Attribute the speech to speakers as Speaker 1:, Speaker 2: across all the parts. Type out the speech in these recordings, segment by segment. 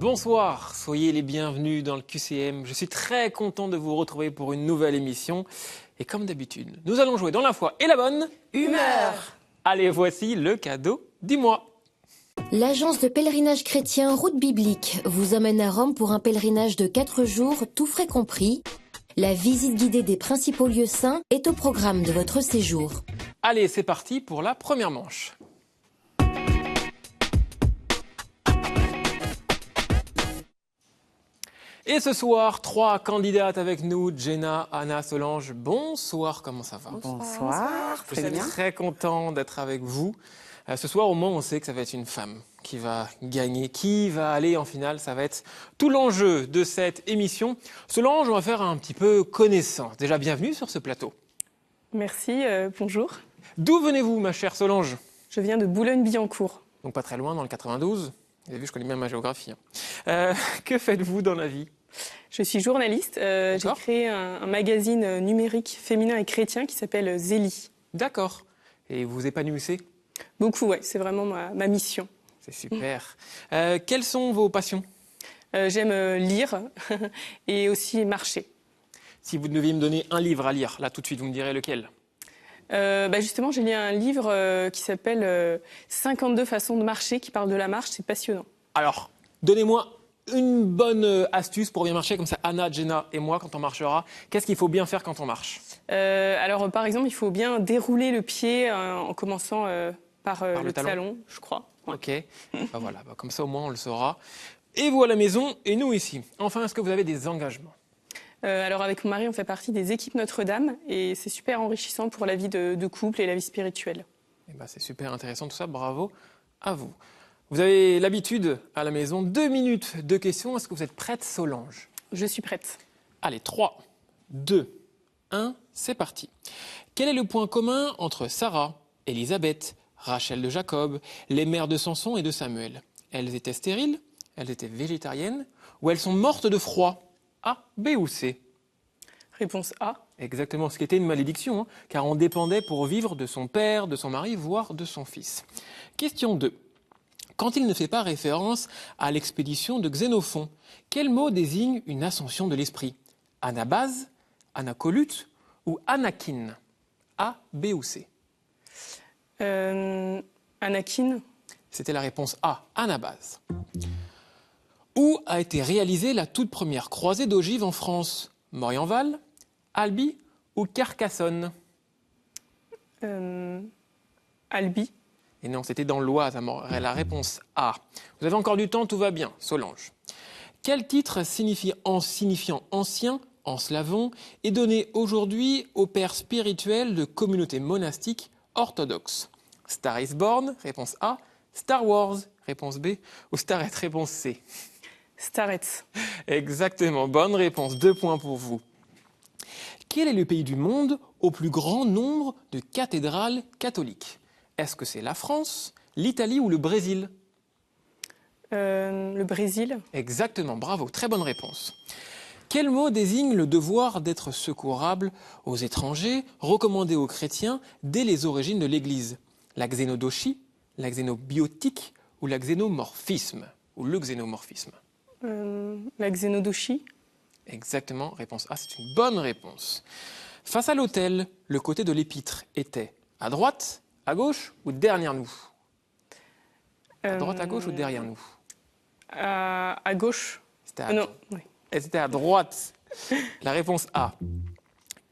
Speaker 1: Bonsoir, soyez les bienvenus dans le QCM. Je suis très content de vous retrouver pour une nouvelle émission. Et comme d'habitude, nous allons jouer dans la foi et la bonne
Speaker 2: humeur.
Speaker 1: Allez, voici le cadeau du mois.
Speaker 3: L'agence de pèlerinage chrétien Route Biblique vous emmène à Rome pour un pèlerinage de 4 jours, tout frais compris. La visite guidée des principaux lieux saints est au programme de votre séjour.
Speaker 1: Allez, c'est parti pour la première manche. Et ce soir, 3 candidates avec nous, Jenna, Anna, Solange. Bonsoir, comment ça va?
Speaker 2: Bonsoir,
Speaker 1: Je suis très content d'être avec vous. Ce soir, au moins, on sait que ça va être une femme qui va gagner, qui va aller en finale. Ça va être tout l'enjeu de cette émission. Solange, on va faire un petit peu connaissance. Déjà, bienvenue sur ce plateau.
Speaker 4: Merci, bonjour.
Speaker 1: D'où venez-vous, ma chère Solange?
Speaker 4: Je viens de Boulogne-Billancourt.
Speaker 1: Donc pas très loin, dans le 92. Vous avez vu, je connais bien ma géographie. Que faites-vous dans la vie?
Speaker 4: Je suis journaliste. J'ai créé un magazine numérique féminin et chrétien qui s'appelle Zélie.
Speaker 1: D'accord. Et vous épanouissez?
Speaker 4: Beaucoup, ouais. C'est vraiment ma mission.
Speaker 1: C'est super. Quelles sont vos passions?
Speaker 4: J'aime lire et aussi marcher.
Speaker 1: Si vous deviez me donner un livre à lire, là tout de suite, vous me direz lequel?
Speaker 4: Justement, j'ai lu un livre qui s'appelle 52 façons de marcher, qui parle de la marche. C'est passionnant.
Speaker 1: Alors, donnez-moi une bonne astuce pour bien marcher, comme ça Anna, Jenna et moi, quand on marchera. Qu'est-ce qu'il faut bien faire quand on marche?
Speaker 4: Alors, par exemple, il faut bien dérouler le pied en commençant par le talon, je crois. Ouais.
Speaker 1: Ok, voilà, comme ça au moins on le saura. Et vous à la maison, et nous ici. Enfin, est-ce que vous avez des engagements?
Speaker 4: Alors avec mon mari, on fait partie des équipes Notre-Dame et c'est super enrichissant pour la vie de couple et la vie spirituelle.
Speaker 1: C'est super intéressant tout ça, bravo à vous. Vous avez l'habitude à la maison, 2 minutes de questions. Est-ce que vous êtes prête, Solange?
Speaker 4: Je suis prête.
Speaker 1: Allez, 3, 2, 1, c'est parti. Quel est le point commun entre Sarah, Élisabeth, Rachel de Jacob, les mères de Samson et de Samuel? Elles étaient stériles, elles étaient végétariennes ou elles sont mortes de froid? A, B ou C?
Speaker 4: Réponse A.
Speaker 1: Exactement, ce qui était une malédiction, car on dépendait pour vivre de son père, de son mari, voire de son fils. Question 2. Quand il ne fait pas référence à l'expédition de Xénophon, quel mot désigne une ascension de l'esprit? Anabase, anacolute ou anakin? A, B ou C?
Speaker 4: Anakin.
Speaker 1: C'était la réponse A, anabase. Où a été réalisée la toute première croisée d'ogives en France? Morienval, Albi ou Carcassonne?
Speaker 4: Albi.
Speaker 1: Et non, c'était dans l'Oise, la réponse A. Vous avez encore du temps, tout va bien, Solange. Quel titre signifiant ancien en slavon est donné aujourd'hui aux pères spirituels de communautés monastiques orthodoxes? Star is Born, réponse A. Star Wars, réponse B. Ou Starette, réponse C.
Speaker 4: Starette.
Speaker 1: Exactement, bonne réponse, 2 points pour vous. Quel est le pays du monde au plus grand nombre de cathédrales catholiques? Est-ce que c'est la France, l'Italie ou le Brésil?
Speaker 4: Le Brésil.
Speaker 1: Exactement, bravo, très bonne réponse. Quel mot désigne le devoir d'être secourable aux étrangers, recommandé aux chrétiens dès les origines de l'Église? La xénodochie, la xénobiotique ou la xénomorphisme? Ou le xénomorphisme?
Speaker 4: La xénodochie.
Speaker 1: Exactement, réponse A, c'est une bonne réponse. Face à l'autel, le côté de l'épître était à droite, à gauche ou derrière nous? À droite, à gauche ou derrière nous?
Speaker 4: À gauche.
Speaker 1: Non. Oui. Et c'était à droite. La réponse A.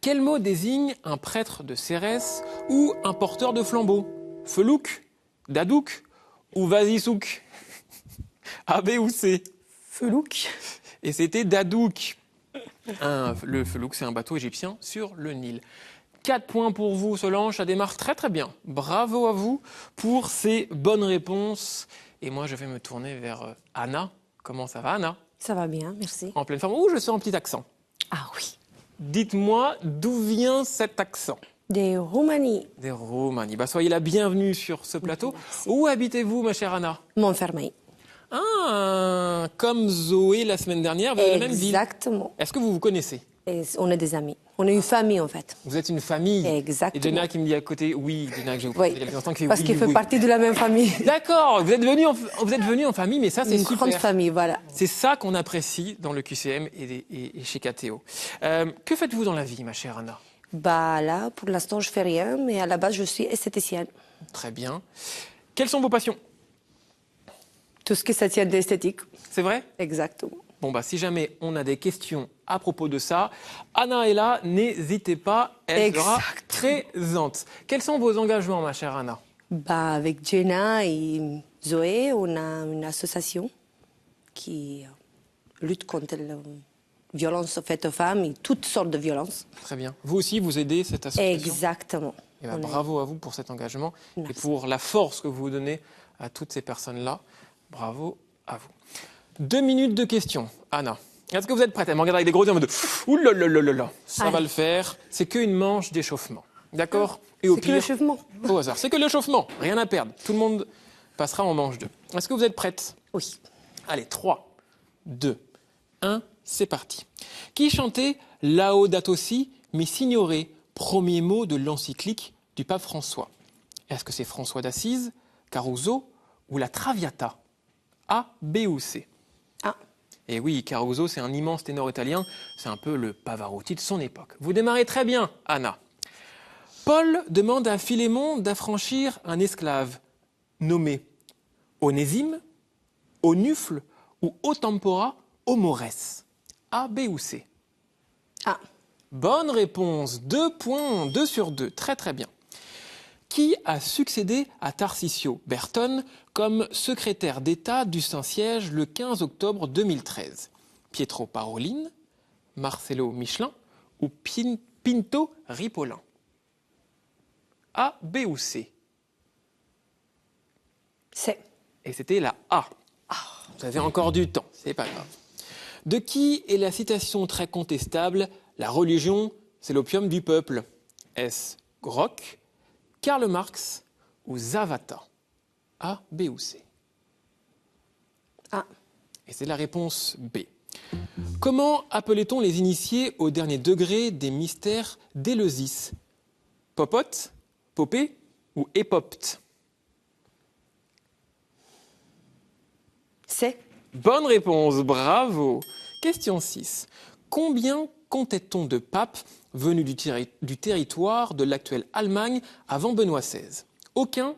Speaker 1: Quel mot désigne un prêtre de Cérès ou un porteur de flambeau? Felouk, dadouk ou vazisouk? A, B ou C?
Speaker 4: Felouk.
Speaker 1: Et c'était dadouk. Le felouk, c'est un bateau égyptien sur le Nil. 4 points pour vous, Solange, ça démarre très très bien. Bravo à vous pour ces bonnes réponses. Et moi, je vais me tourner vers Anna. Comment ça va, Anna?
Speaker 2: Ça va bien, merci.
Speaker 1: En pleine forme. Ouh, je sens un petit accent.
Speaker 2: Ah oui.
Speaker 1: Dites-moi, d'où vient cet accent?
Speaker 2: De Roumanie.
Speaker 1: De Roumanie. Soyez la bienvenue sur ce plateau.
Speaker 2: Merci.
Speaker 1: Où habitez-vous, ma chère Anna?
Speaker 2: Montfermeil.
Speaker 1: Ah, comme Zoé la semaine dernière, vous avez la même ville.
Speaker 2: Exactement.
Speaker 1: Est-ce que vous vous connaissez?
Speaker 2: Et on est des amis. On est une famille, en fait.
Speaker 1: Vous êtes une famille.
Speaker 2: Exactement.
Speaker 1: Et Jenna qui me dit à côté, oui, Jenna, que j'ai
Speaker 2: Oui,
Speaker 1: il y a quelques instants, qui fait
Speaker 2: parce
Speaker 1: oui,
Speaker 2: qu'il fait
Speaker 1: oui.
Speaker 2: partie de la même famille.
Speaker 1: D'accord, vous êtes venus en famille, mais ça, c'est
Speaker 2: Une
Speaker 1: super.
Speaker 2: grande famille, voilà.
Speaker 1: C'est ça qu'on apprécie dans le QCM et chez KTO. Que faites-vous dans la vie, ma chère Anna?
Speaker 2: Bah là, pour l'instant, je fais rien, mais à la base, je suis esthéticienne.
Speaker 1: Très bien. Quelles sont vos passions?
Speaker 2: Tout ce qui ça tient de l'esthétique.
Speaker 1: C'est vrai?
Speaker 2: Exactement.
Speaker 1: Bon, bah, si jamais on a des questions à propos de ça, Anna est là, n'hésitez pas, elle sera présente. Quels sont vos engagements, ma chère Anna?
Speaker 2: Bah, avec Jenna et Zoé, on a une association qui lutte contre la violence faite aux femmes et toutes sortes de violences.
Speaker 1: Très bien. Vous aussi, vous aidez cette association?
Speaker 2: Exactement.
Speaker 1: Eh ben,
Speaker 2: On est-
Speaker 1: bravo à vous pour cet engagement et
Speaker 2: Merci.
Speaker 1: pour la force que vous donnez à toutes ces personnes-là. Bravo à vous. 2 minutes de questions. Anna, est-ce que vous êtes prête? Elle me regarde avec des gros yeux en mode « Ouh là là là là là ». Ça va
Speaker 2: Allez.
Speaker 1: le faire. C'est qu'une manche d'échauffement. D'accord? Et au
Speaker 2: C'est que
Speaker 1: pire,
Speaker 2: le chevement.
Speaker 1: au hasard. C'est que l'échauffement. Rien à perdre. Tout le monde passera en manche 2. Est-ce que vous êtes prête?
Speaker 2: Oui.
Speaker 1: Allez, 3, 2, 1, c'est parti. Qui chantait Laudato Si, mais s'ignorait, premier mot de l'encyclique du pape François? Est-ce que c'est François d'Assise, Caruso ou la Traviata? A, B ou C?
Speaker 2: Ah,
Speaker 1: Et oui, Caruso, c'est un immense ténor italien, c'est un peu le Pavarotti de son époque. Vous démarrez très bien, Anna. Paul demande à Philémon d'affranchir un esclave nommé Onésime, Onufle ou Otempora Omores. A, B ou C?
Speaker 2: ah.
Speaker 1: Bonne réponse, 2 points, 2 sur 2, très très bien. Qui a succédé à Tarcisio Bertone comme secrétaire d'État du Saint-Siège le 15 octobre 2013? Pietro Parolin, Marcello Michelin ou Pinto Ripolin? A, B ou C?
Speaker 2: C'est.
Speaker 1: Et c'était la A. Vous avez encore du temps, c'est pas grave. De qui est la citation très contestable? La religion, c'est l'opium du peuple. Est-ce Grock, Karl Marx ou Zavata? A, B ou C?
Speaker 2: Ah.
Speaker 1: Et c'est la réponse B. Comment appelait-on les initiés au dernier degré des mystères d'Éleusis? Popote, Popée ou Épopte?
Speaker 2: C'est.
Speaker 1: Bonne réponse, bravo. Question 6. Combien comptait-on de papes venus du territoire de l'actuelle Allemagne avant Benoît XVI? Aucun,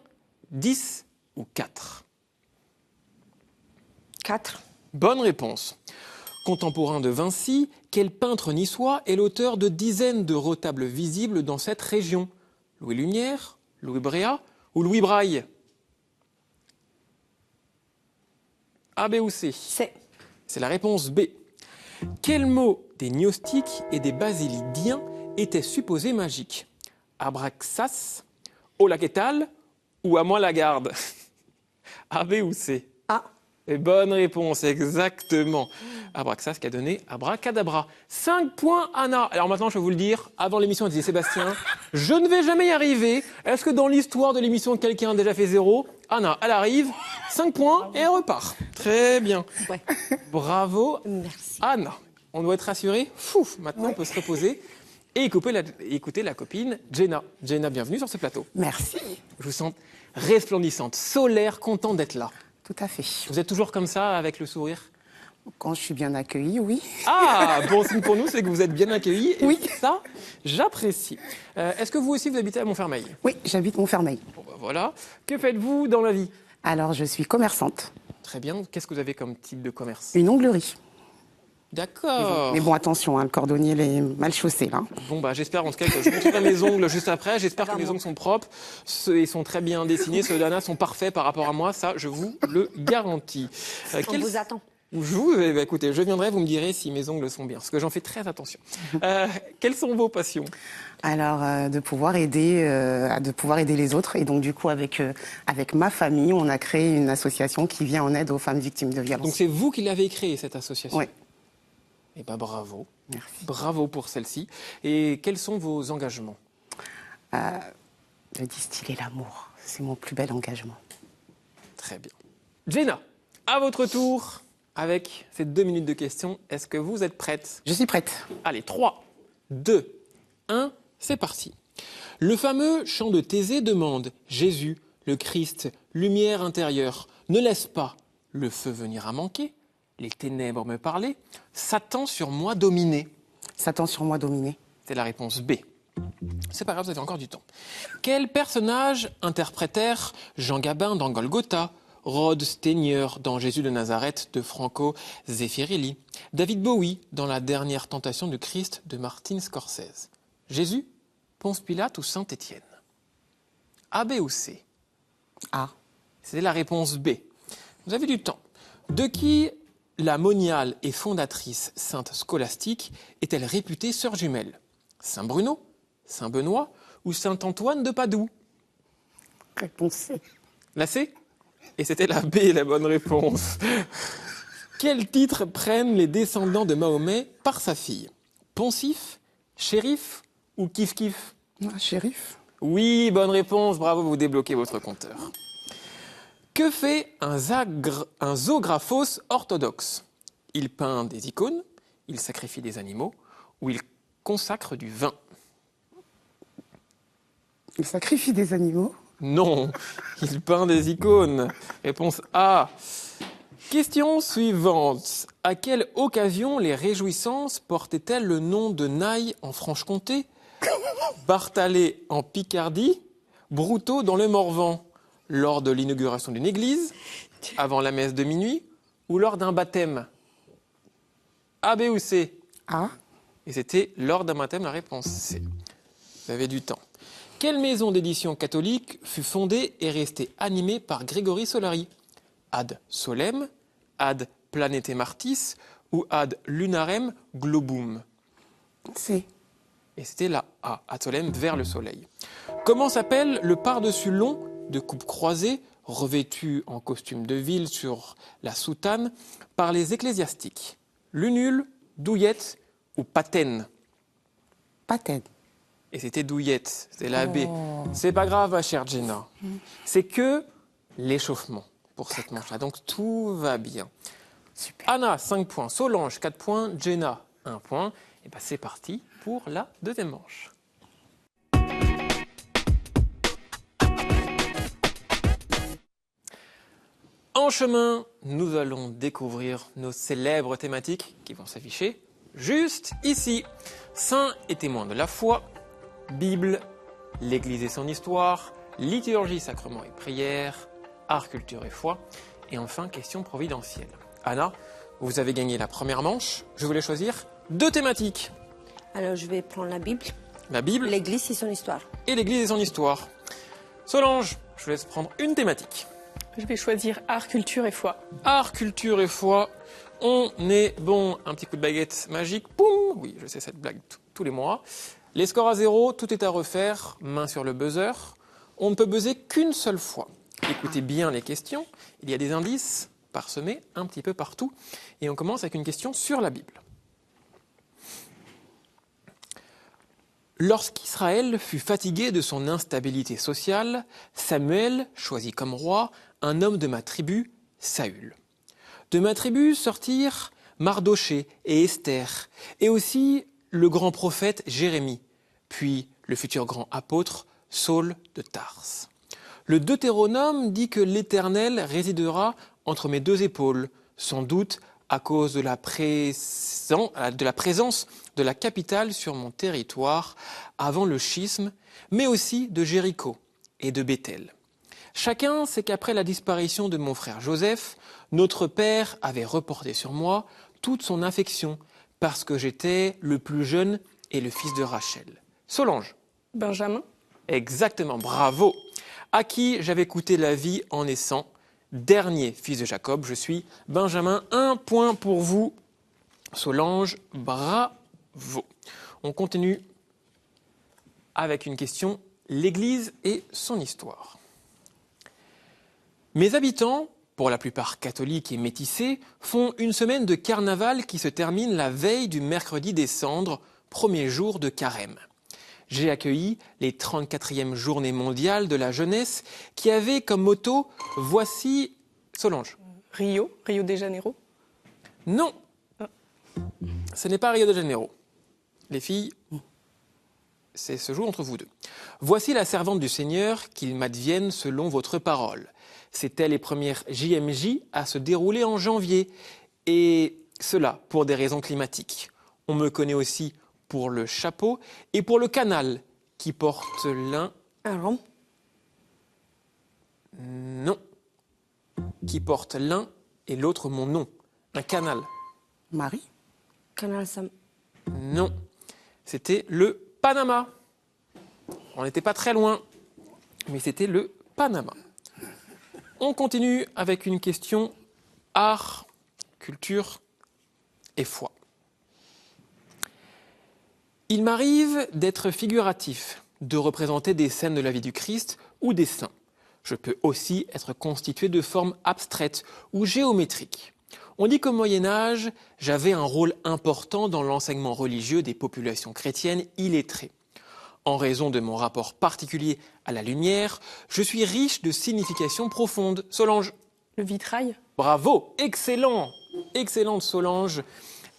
Speaker 1: 10 ou 4?
Speaker 2: 4.
Speaker 1: Bonne réponse. Contemporain de Vinci, quel peintre niçois est l'auteur de dizaines de retables visibles dans cette région? Louis Lumière, Louis Bréa ou Louis Braille? A, B ou C?
Speaker 2: C'est.
Speaker 1: C'est la réponse B. Quel mot des gnostiques et des basilidiens était supposé magique? Abraxas, Olaquetal ou à moi la garde? A, B ou C?
Speaker 2: Ah.
Speaker 1: Et bonne réponse, exactement. Abraxas qui a donné Abracadabra. 5 points, Anna. Alors maintenant, je vais vous le dire, avant l'émission, elle disait Sébastien, je ne vais jamais y arriver. Est-ce que dans l'histoire de l'émission, quelqu'un a déjà fait 0? Anna, elle arrive, 5 points et elle repart. Très bien.
Speaker 2: Ouais.
Speaker 1: Bravo,
Speaker 2: Merci.
Speaker 1: Anna. On doit être rassuré. Maintenant, on peut se reposer et écouter la copine Jenna. Jenna, bienvenue sur ce plateau.
Speaker 5: Merci,
Speaker 1: Je vous sens resplendissante, solaire, contente d'être là.
Speaker 5: tout à fait.
Speaker 1: Vous êtes toujours comme ça, avec le sourire?
Speaker 5: Quand je suis bien accueillie, oui.
Speaker 1: Ah, bon signe pour nous, c'est que vous êtes bien accueillis. Et
Speaker 5: Oui.
Speaker 1: ça, j'apprécie. Est-ce que vous aussi, vous habitez à Montfermeil?
Speaker 5: Oui, j'habite Montfermeil.
Speaker 1: Bon, bah, voilà. Que faites-vous dans la vie?
Speaker 5: Alors, je suis commerçante,
Speaker 1: Très bien. Qu'est-ce que vous avez comme type de commerce?
Speaker 5: une onglerie.
Speaker 1: D'accord.
Speaker 5: Mais bon, attention, hein, le cordonnier il est mal chaussé, là.
Speaker 1: Bon, bah, j'espère en tout cas que je montrerai mes ongles juste après. J'espère que mes ongles sont propres. Ils sont très bien dessinés. Ceux d'Anna sont parfaits par rapport à moi. Ça, je vous le garantis.
Speaker 2: On vous attend.
Speaker 1: Écoutez, je viendrai, vous me direz si mes ongles sont bien, parce que j'en fais très attention. Quelles sont vos passions?
Speaker 5: Alors, de pouvoir aider les autres. Et donc, du coup, avec ma famille, on a créé une association qui vient en aide aux femmes victimes de violences.
Speaker 1: Donc c'est vous qui l'avez créée, cette association?
Speaker 5: Oui.
Speaker 1: Eh bien, bravo.
Speaker 5: Merci.
Speaker 1: Bravo pour celle-ci. Et quels sont vos engagements?
Speaker 5: De distiller l'amour, c'est mon plus bel engagement.
Speaker 1: Très bien. Jenna, à votre tour. avec ces 2 minutes de questions. Est-ce que vous êtes prête?
Speaker 5: Je suis prête.
Speaker 1: Allez, 3, 2, 1, c'est parti. Le fameux chant de Thésée demande « Jésus, le Christ, lumière intérieure, ne laisse pas le feu venir à manquer, les ténèbres me parler, Satan sur moi dominer. »
Speaker 5: Satan sur moi dominé.
Speaker 1: C'est la réponse B. C'est pas grave, vous avez encore du temps. Quels personnages interprétèrent Jean Gabin dans Golgotha, Rod Steigneur dans Jésus de Nazareth de Franco Zeffirelli, David Bowie dans La dernière tentation du Christ de Martin Scorsese? Jésus, Ponce Pilate ou Saint-Étienne? A, B ou C?
Speaker 5: A.
Speaker 1: C'est la réponse B. Vous avez du temps. De qui la moniale et fondatrice sainte scolastique est-elle réputée sœur jumelle? Saint Bruno, Saint Benoît ou Saint Antoine de Padoue?
Speaker 5: Réponse C.
Speaker 1: La C? Et c'était la B, la bonne réponse. Quels titres prennent les descendants de Mahomet par sa fille? Poncif, shérif ou kiff-kiff?
Speaker 5: Ah, shérif.
Speaker 1: Oui, bonne réponse, bravo, vous débloquez votre compteur. Que fait un zographos orthodoxe? Il peint des icônes, il sacrifie des animaux ou il consacre du vin?
Speaker 5: Il sacrifie des animaux.
Speaker 1: Non, il peint des icônes. Réponse A. Question suivante. À quelle occasion les réjouissances portaient-elles le nom de Naï en Franche-Comté, Barthalet en Picardie, Broutot dans le Morvan? Lors de l'inauguration d'une église, avant la messe de minuit ou lors d'un baptême? A, B ou C?
Speaker 5: A.
Speaker 1: Et c'était lors d'un baptême, la réponse C. Vous avez du temps. Quelle maison d'édition catholique fut fondée et restée animée par Grégory Solari? Ad Solem, Ad Planetem Martis ou Ad Lunarem Globum?
Speaker 5: C.
Speaker 1: Et c'était la A, Ad Solem, vers le soleil. Comment s'appelle le par-dessus long de coupe croisée, revêtu en costume de ville sur la soutane par les ecclésiastiques? Lunule, douillette ou patène?
Speaker 5: Patène.
Speaker 1: Et c'était douillette, c'était la B. C'est pas grave, ma chère Jenna. C'est que l'échauffement pour cette manche-là. Donc tout va bien.
Speaker 5: Super.
Speaker 1: Anna, 5 points. Solange, 4 points. Jenna, 1 point. Et bien c'est parti pour la deuxième manche. En chemin, nous allons découvrir nos célèbres thématiques qui vont s'afficher juste ici. Saints et témoins de la foi, Bible, l'Église et son histoire, liturgie, sacrement et prière, art, culture et foi, et enfin, question providentielle. Anna, vous avez gagné la première manche. Je voulais choisir 2 thématiques.
Speaker 2: Alors, je vais prendre la Bible,
Speaker 1: La Bible
Speaker 2: l'Église et son histoire.
Speaker 1: et l'Église et son histoire. Solange, je vous laisse prendre une thématique.
Speaker 4: Je vais choisir art, culture et foi.
Speaker 1: Art, culture et foi. On est bon. Un petit coup de baguette magique. Poum. Oui, je sais cette blague tous les mois. Les scores à 0, tout est à refaire. Main sur le buzzer. On ne peut buzzer qu'une seule fois. Écoutez bien les questions. Il y a des indices parsemés un petit peu partout. Et on commence avec une question sur la Bible. Lorsqu'Israël fut fatigué de son instabilité sociale, Samuel choisit comme roi un homme de ma tribu, Saül. De ma tribu sortirent Mardoché et Esther, et aussi le grand prophète Jérémie, puis le futur grand apôtre Saul de Tarse. Le Deutéronome dit que l'Éternel résidera entre mes 2 épaules, sans doute à cause de la présence de la capitale sur mon territoire avant le schisme, mais aussi de Jéricho et de Béthel. Chacun sait qu'après la disparition de mon frère Joseph, notre père avait reporté sur moi toute son affection parce que j'étais le plus jeune et le fils de Rachel. Solange.
Speaker 4: Benjamin.
Speaker 1: Exactement, bravo. À qui j'avais coûté la vie en naissant, dernier fils de Jacob, je suis Benjamin. 1 point pour vous, Solange, bravo. On continue avec une question, l'Église et son histoire. Mes habitants, pour la plupart catholiques et métissés, font une semaine de carnaval qui se termine la veille du mercredi des Cendres, premier jour de carême. J'ai accueilli les 34e journées mondiales de la jeunesse qui avaient comme motto « Voici Solange ».
Speaker 4: Rio de Janeiro.
Speaker 1: Non. Ce n'est pas Rio de Janeiro. Les filles, c'est se joue entre vous deux. Voici la servante du Seigneur, qu'il m'advienne selon votre parole. C'étaient les premières JMJ à se dérouler en janvier. Et cela pour des raisons climatiques. On me connaît aussi pour le chapeau et pour le canal qui porte l'un...
Speaker 2: À Rome.
Speaker 1: Non. Qui porte l'un et l'autre mon nom. Un canal.
Speaker 5: Marie?
Speaker 2: Canal Sam.
Speaker 1: Non. C'était le Panama. On n'était pas très loin, mais c'était le Panama. On continue avec une question art, culture et foi. Il m'arrive d'être figuratif, de représenter des scènes de la vie du Christ ou des saints. Je peux aussi être constitué de formes abstraites ou géométriques. On dit qu'au Moyen-Âge, j'avais un rôle important dans l'enseignement religieux des populations chrétiennes illettrées. En raison de mon rapport particulier à la lumière, je suis riche de significations profondes. Solange.
Speaker 4: Le vitrail.
Speaker 1: Bravo, excellent, excellente Solange.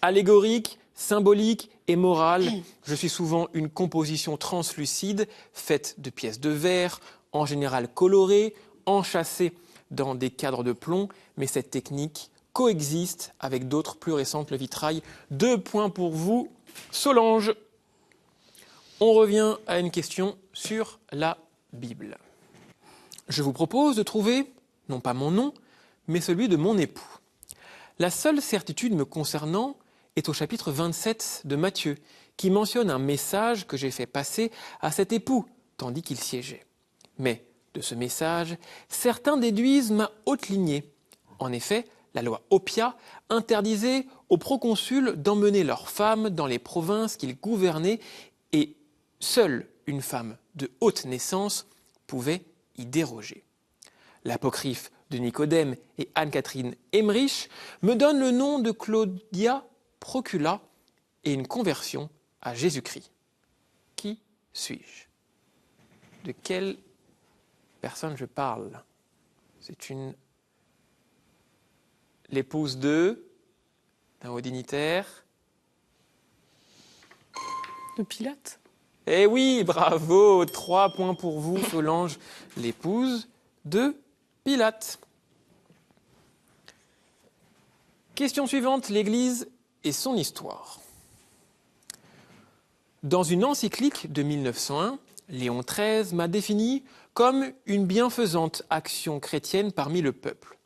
Speaker 1: Allégorique, symbolique et morale, je suis souvent une composition translucide faite de pièces de verre, en général colorées, enchâssées dans des cadres de plomb, mais cette technique coexiste avec d'autres plus récentes, le vitrail. 2 points pour vous, Solange. On revient à une question sur la Bible. Je vous propose de trouver, non pas mon nom, mais celui de mon époux. La seule certitude me concernant est au chapitre 27 de Matthieu, qui mentionne un message que j'ai fait passer à cet époux, tandis qu'il siégeait. Mais de ce message, certains déduisent ma haute lignée. En effet, la loi Oppia interdisait aux proconsuls d'emmener leurs femmes dans les provinces qu'ils gouvernaient et seule une femme de haute naissance pouvait y déroger. L'apocryphe de Nicodème et Anne-Catherine Emmerich me donne le nom de Claudia Procula et une conversion à Jésus-Christ. Qui suis-je? De quelle personne je parle? C'est l'épouse d'un haut dignitaire.
Speaker 4: De Pilate.
Speaker 1: Eh oui, bravo, 3 points pour vous, Solange, l'épouse de Pilate. Question suivante, l'Église et son histoire. Dans une encyclique de 1901, Léon XIII m'a défini comme une bienfaisante action chrétienne parmi le peuple,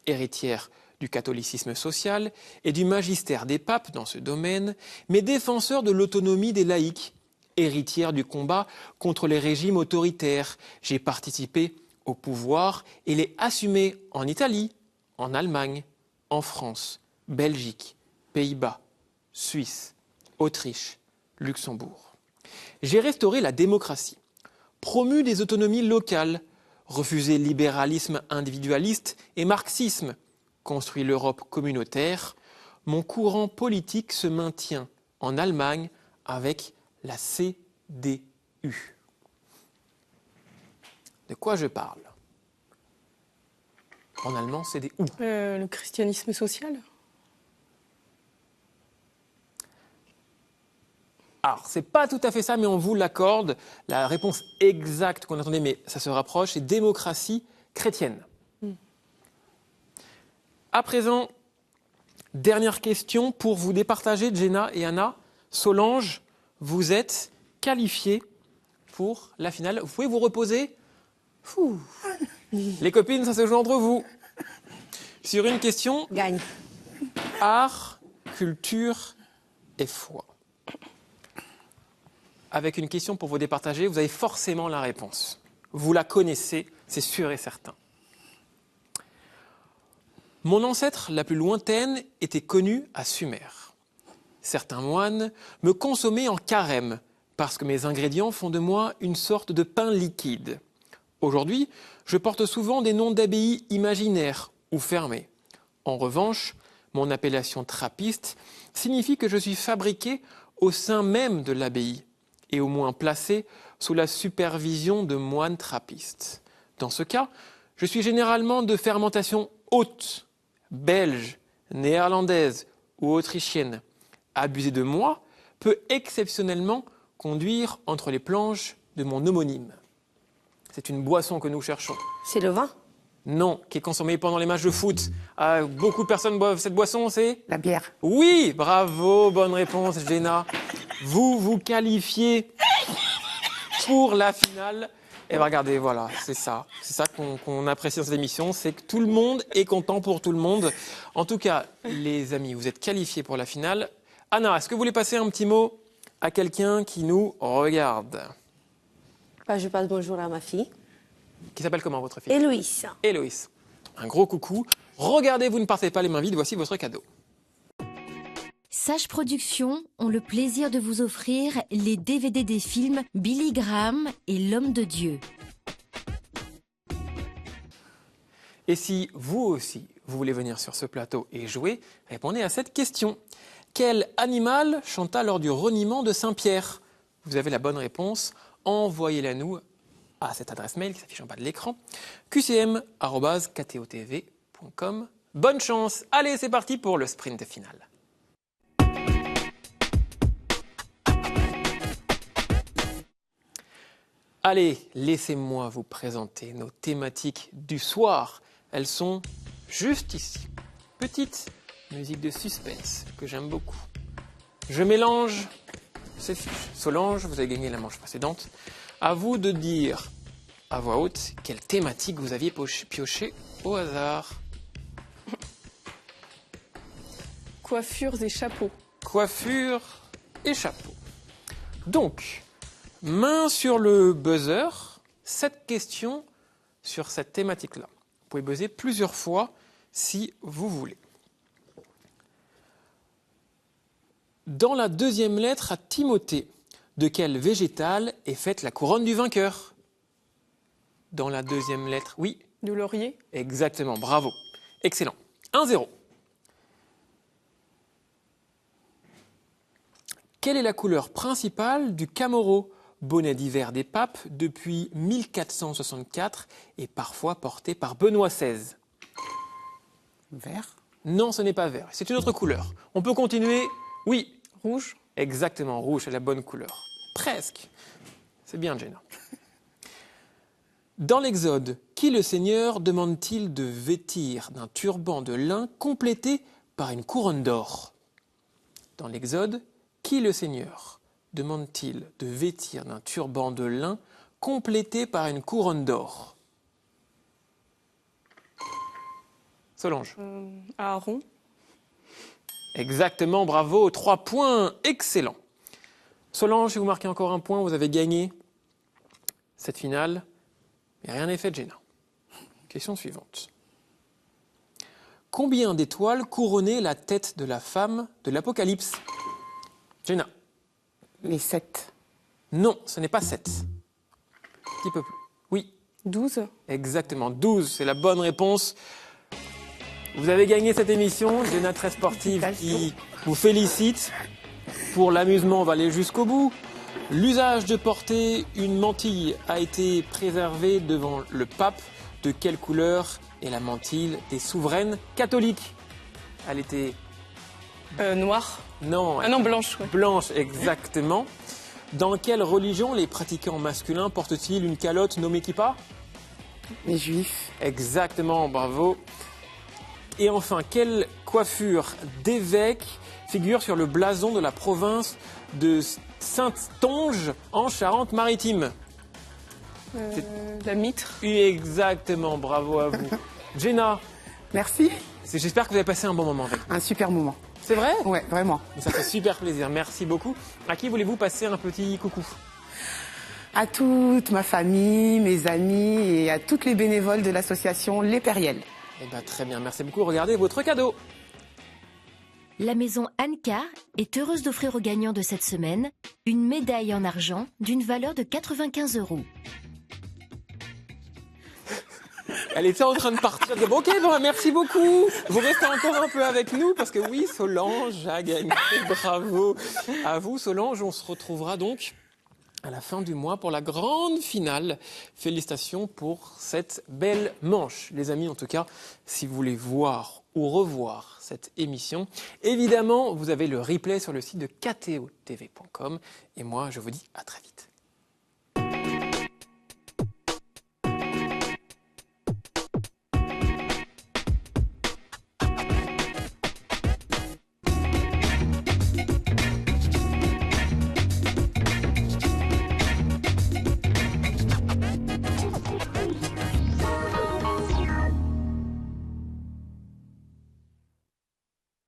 Speaker 1: héritière du catholicisme social et du magistère des papes dans ce domaine, mais défenseur de l'autonomie des laïcs, héritière du combat contre les régimes autoritaires. J'ai participé au pouvoir et l'ai assumé en Italie, en Allemagne, en France, Belgique, Pays-Bas, Suisse, Autriche, Luxembourg. J'ai restauré la démocratie, promu des autonomies locales, refusé libéralisme individualiste et marxisme, construit l'Europe communautaire. Mon courant politique se maintient en Allemagne avec la CDU. De quoi je parle? En allemand, CDU.
Speaker 4: Le christianisme social.
Speaker 1: Alors, c'est pas tout à fait ça, mais on vous l'accorde. La réponse exacte qu'on attendait, mais ça se rapproche, c'est démocratie chrétienne. À présent, dernière question pour vous départager, Jenna et Anna. Solange, vous êtes qualifiées pour la finale. Vous pouvez vous reposer. Les copines, ça se joue entre vous. Sur une question
Speaker 2: Gagne.
Speaker 1: art, culture et foi. Avec une question pour vous départager, vous avez forcément la réponse. Vous la connaissez, c'est sûr et certain. Mon ancêtre la plus lointaine était connue à Sumer. Certains moines me consommaient en carême parce que mes ingrédients font de moi une sorte de pain liquide. Aujourd'hui, je porte souvent des noms d'abbayes imaginaires ou fermés. En revanche, mon appellation trappiste signifie que je suis fabriqué au sein même de l'abbaye et au moins placé sous la supervision de moines trappistes. Dans ce cas, je suis généralement de fermentation haute, belge, néerlandaise ou autrichienne, abuser de moi peut exceptionnellement conduire entre les planches de mon homonyme. C'est une boisson que nous cherchons.
Speaker 2: C'est le vin?
Speaker 1: Non, qui est consommée pendant les matchs de foot. Beaucoup de personnes boivent cette boisson, c'est?
Speaker 5: La bière.
Speaker 1: Oui, bravo, bonne réponse, Jenna. Vous vous qualifiez pour la finale. Et bien regardez, voilà, c'est ça qu'on apprécie dans cette émission, c'est que tout le monde est content pour tout le monde. En tout cas, les amis, vous êtes qualifiés pour la finale. Anna, est-ce que vous voulez passer un petit mot à quelqu'un qui nous regarde?
Speaker 2: Je passe bonjour à ma fille.
Speaker 1: Qui s'appelle comment votre fille?
Speaker 2: Héloïse.
Speaker 1: Héloïse. Un gros coucou. Regardez, vous ne partez pas les mains vides, voici votre cadeau.
Speaker 3: Sage Productions ont le plaisir de vous offrir les DVD des films Billy Graham et L'Homme de Dieu.
Speaker 1: Et si vous aussi, vous voulez venir sur ce plateau et jouer, répondez à cette question. Quel animal chanta lors du reniement de Saint-Pierre? Vous avez la bonne réponse. Envoyez-la nous à cette adresse mail qui s'affiche en bas de l'écran, qcm@ktotv.com. Bonne chance. Allez, c'est parti pour le sprint final. Allez, laissez-moi vous présenter nos thématiques du soir. Elles sont juste ici. Petite musique de suspense que j'aime beaucoup. Je mélange ces fiches. Solange, vous avez gagné la manche précédente. À vous de dire à voix haute quelle thématique vous aviez pioché au hasard.
Speaker 4: Coiffures et chapeaux.
Speaker 1: Coiffure et chapeau. Donc, main sur le buzzer, 7 questions sur cette thématique-là. Vous pouvez buzzer plusieurs fois si vous voulez. Dans la deuxième lettre à Timothée, de quel végétal est faite la couronne du vainqueur? Dans la deuxième lettre, oui.
Speaker 4: Du laurier.
Speaker 1: Exactement, bravo. Excellent. 1-0. Quelle est la couleur principale du camoro, bonnet d'hiver des papes depuis 1464 et parfois porté par Benoît XVI?
Speaker 5: Vert.
Speaker 1: Non, ce n'est pas vert, c'est une autre couleur. On peut continuer? Oui.
Speaker 4: Rouge.
Speaker 1: Exactement, rouge, c'est la bonne couleur. Presque. C'est bien, Jenna. Dans l'Exode, qui le Seigneur demande-t-il de vêtir d'un turban de lin complété par une couronne d'or? Dans l'Exode, qui le Seigneur demande-t-il de vêtir d'un turban de lin complété par une couronne d'or? Solange.
Speaker 4: Aaron.
Speaker 1: Exactement, bravo, 3 points, excellent. Solange, si vous marquez encore un point, vous avez gagné cette finale. Mais rien n'est fait, Jenna. Question suivante. Combien d'étoiles couronnaient la tête de la femme de l'Apocalypse? Jenna.
Speaker 5: Les 7.
Speaker 1: Non, ce n'est pas 7. Un petit peu plus. Oui.
Speaker 4: 12.
Speaker 1: Exactement, 12, c'est la bonne réponse. Vous avez gagné cette émission, Jenna Très Sportive qui vous félicite. Pour l'amusement, on va aller jusqu'au bout. L'usage de porter une mantille a été préservé devant le pape. De quelle couleur est la mantille des souveraines catholiques? Elle était...
Speaker 4: Noir.
Speaker 1: Non.
Speaker 4: Ah non, blanche. Ouais.
Speaker 1: Blanche, exactement. Dans quelle religion les pratiquants masculins portent-ils une calotte nommée kippa?
Speaker 5: Les juifs.
Speaker 1: Exactement, bravo. Et enfin, quelle coiffure d'évêque figure sur le blason de la province de Saintonge en Charente-Maritime?
Speaker 4: La mitre.
Speaker 1: Exactement, bravo à vous. Jenna,
Speaker 5: Merci.
Speaker 1: j'espère que vous avez passé un bon moment avec nous.
Speaker 5: Un super moment.
Speaker 1: C'est vrai?
Speaker 5: Ouais, vraiment.
Speaker 1: Ça fait super plaisir, merci beaucoup. À qui voulez-vous passer un petit coucou?
Speaker 5: À toute ma famille, mes amis et à toutes les bénévoles de l'association Les Périels.
Speaker 1: Eh bien, très bien, merci beaucoup. Regardez votre cadeau.
Speaker 3: La maison Anka est heureuse d'offrir aux gagnants de cette semaine une médaille en argent d'une valeur de 95 €.
Speaker 1: Elle était en train de partir. Ok, bon, merci beaucoup. Vous restez encore un peu avec nous parce que oui, Solange a gagné. Bravo à vous, Solange. On se retrouvera donc à la fin du mois pour la grande finale. Félicitations pour cette belle manche. Les amis, en tout cas, si vous voulez voir ou revoir cette émission, évidemment, vous avez le replay sur le site de ktotv.com. Et moi, je vous dis à très vite.